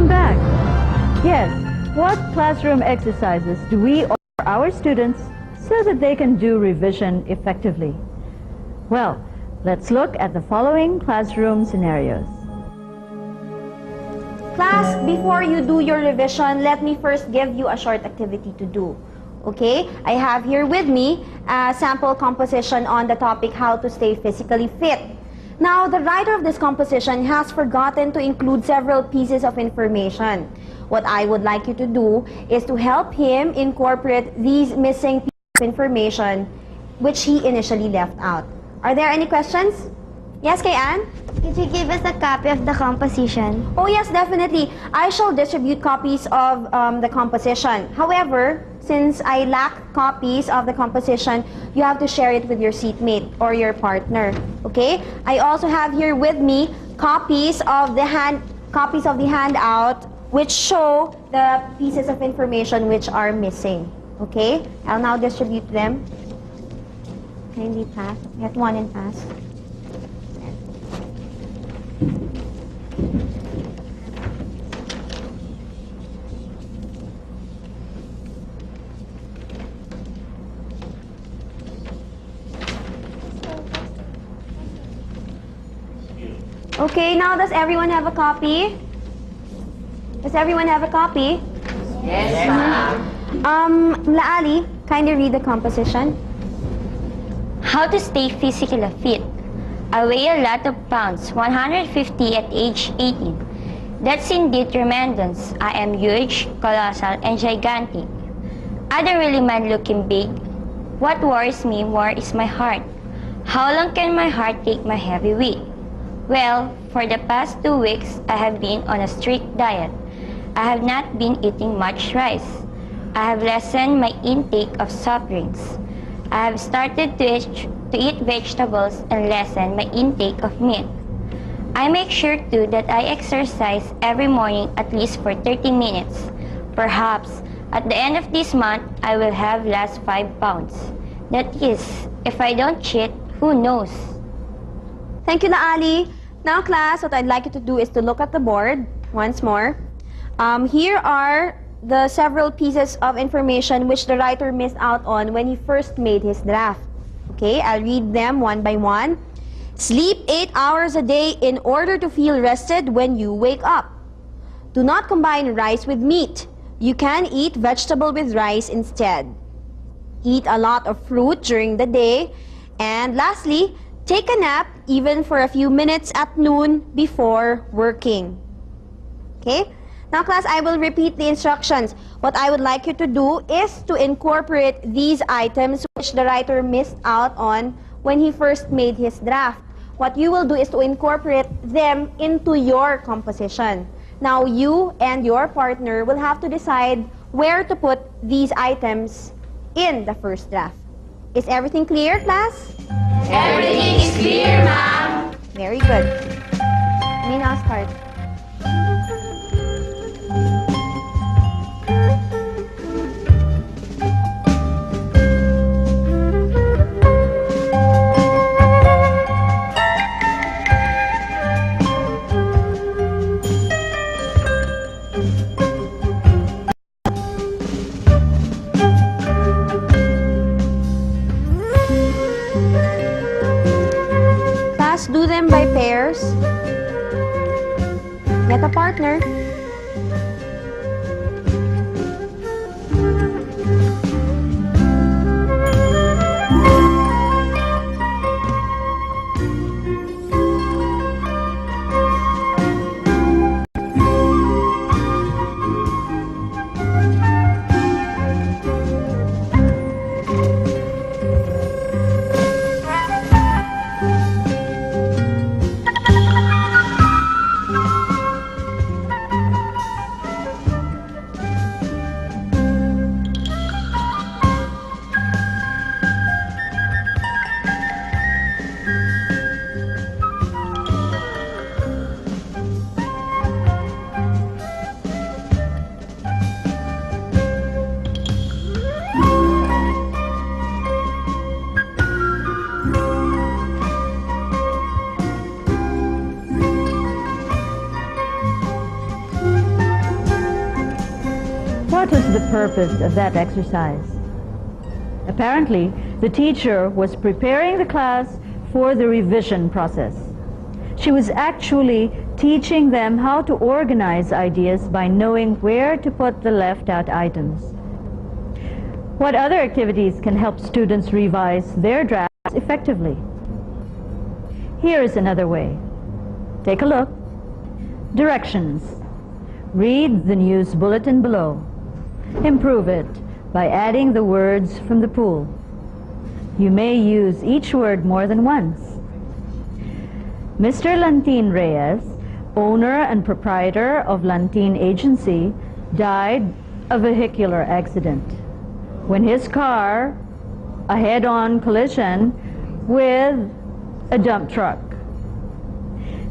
Welcome back. Yes, what classroom exercises do we offer our students so that they can do revision effectively? Well, let's look at the following classroom scenarios. Class, before you do your revision, let me first give you a short activity to do. Okay? I have here with me a sample composition on the topic how to stay physically fit. Now, the writer of this composition has forgotten to include several pieces of information. What I would like you to do is to help him incorporate these missing pieces of information which he initially left out. Are there any questions? Yes, Kay Ann? Could you give us a copy of the composition? Oh yes, definitely. I shall distribute copies of the composition. However, since I lack copies of the composition, you have to share it with your seatmate or your partner. Okay? I also have here with me copies of the handout which show the pieces of information which are missing. Okay? I'll now distribute them. Kindly pass. Get one and pass. Okay, now does everyone have a copy? Does everyone have a copy? Yes, ma'am. Laali, kindly read the composition. How to stay physically fit. I weigh a lot of pounds, 150 at age 18. That's indeed tremendous. I am huge, colossal, and gigantic. I don't really mind looking big. What worries me more is my heart. How long can my heart take my heavy weight? Well, for the past 2 weeks, I have been on a strict diet. I have not been eating much rice. I have lessened my intake of soft drinks. I have started to eat vegetables and lessen my intake of meat. I make sure too that I exercise every morning at least for 30 minutes. Perhaps at the end of this month, I will have lost 5 pounds. That is, if I don't cheat, who knows? Thank you, Laali. Now, class, what I'd like you to do is to look at the board once more. Here are the several pieces of information which the writer missed out on when he first made his draft. Okay, I'll read them one by one. Sleep 8 hours a day in order to feel rested when you wake up. Do not combine rice with meat. You can eat vegetable with rice instead. Eat a lot of fruit during the day. And lastly, take a nap even for a few minutes at noon before working. Okay? Now, class, I will repeat the instructions. What I would like you to do is to incorporate these items which the writer missed out on when he first made his draft. What you will do is to incorporate them into your composition. Now, you and your partner will have to decide where to put these items in the first draft. Is everything clear, class? Everything is clear, ma'am. Very good. May now start. Do them by pairs. Get a partner. purpose of that exercise? Apparently, the teacher was preparing the class for the revision process. She was actually teaching them how to organize ideas by knowing where to put the left-out items. What other activities can help students revise their drafts effectively? Here is another way. Take a look. Directions. Read the news bulletin below. Improve it by adding the words from the pool. You may use each word more than once. Mr. Lantin Reyes, owner and proprietor of Lantin Agency, died of a vehicular accident when his car, a head-on collision with a dump truck.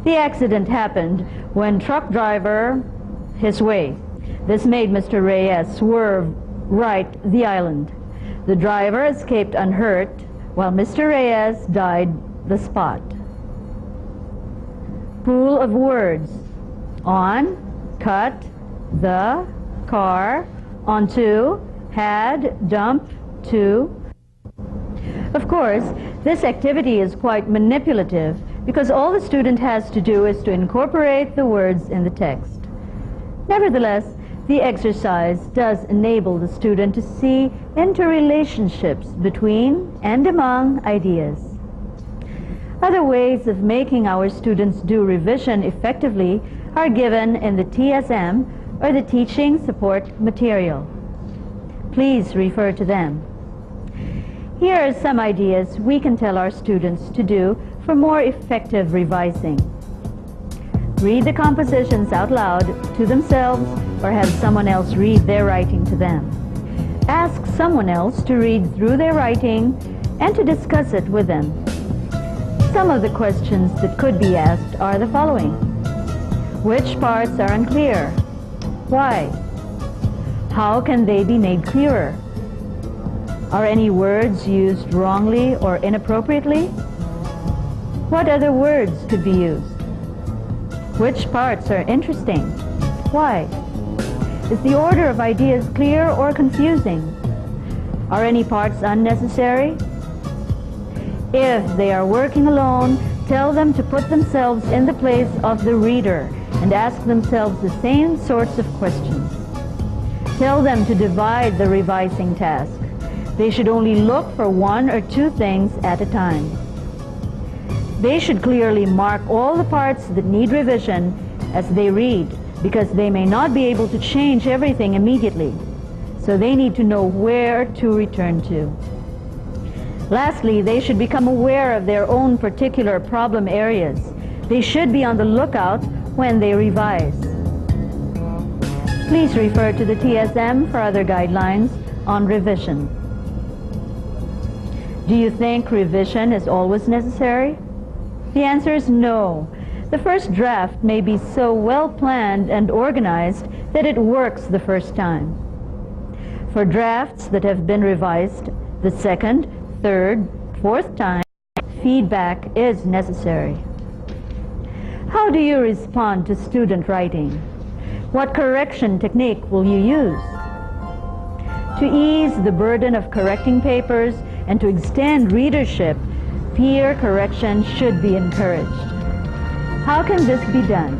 The accident happened when truck driver his way. This made Mr. Reyes swerve right the island. The driver escaped unhurt while Mr. Reyes died the spot. Pool of words. On, cut, the, car, onto, had, dump, to. Of course, this activity is quite manipulative because all the student has to do is to incorporate the words in the text. Nevertheless, the exercise does enable the student to see interrelationships between and among ideas. Other ways of making our students do revision effectively are given in the TSM or the Teaching Support Material. Please refer to them. Here are some ideas we can tell our students to do for more effective revising. Read the compositions out loud to themselves or have someone else read their writing to them. Ask someone else to read through their writing and to discuss it with them. Some of the questions that could be asked are the following. Which parts are unclear? Why? How can they be made clearer? Are any words used wrongly or inappropriately? What other words could be used? Which parts are interesting? Why? Is the order of ideas clear or confusing? Are any parts unnecessary? If they are working alone, tell them to put themselves in the place of the reader and ask themselves the same sorts of questions. Tell them to divide the revising task. They should only look for one or two things at a time. They should clearly mark all the parts that need revision as they read, because they may not be able to change everything immediately. So they need to know where to return to. Lastly, they should become aware of their own particular problem areas. They should be on the lookout when they revise. Please refer to the TSM for other guidelines on revision. Do you think revision is always necessary? The answer is no. The first draft may be so well planned and organized that it works the first time. For drafts that have been revised the second, third, fourth time, feedback is necessary. How do you respond to student writing? What correction technique will you use? To ease the burden of correcting papers and to extend readership, peer correction should be encouraged. How can this be done?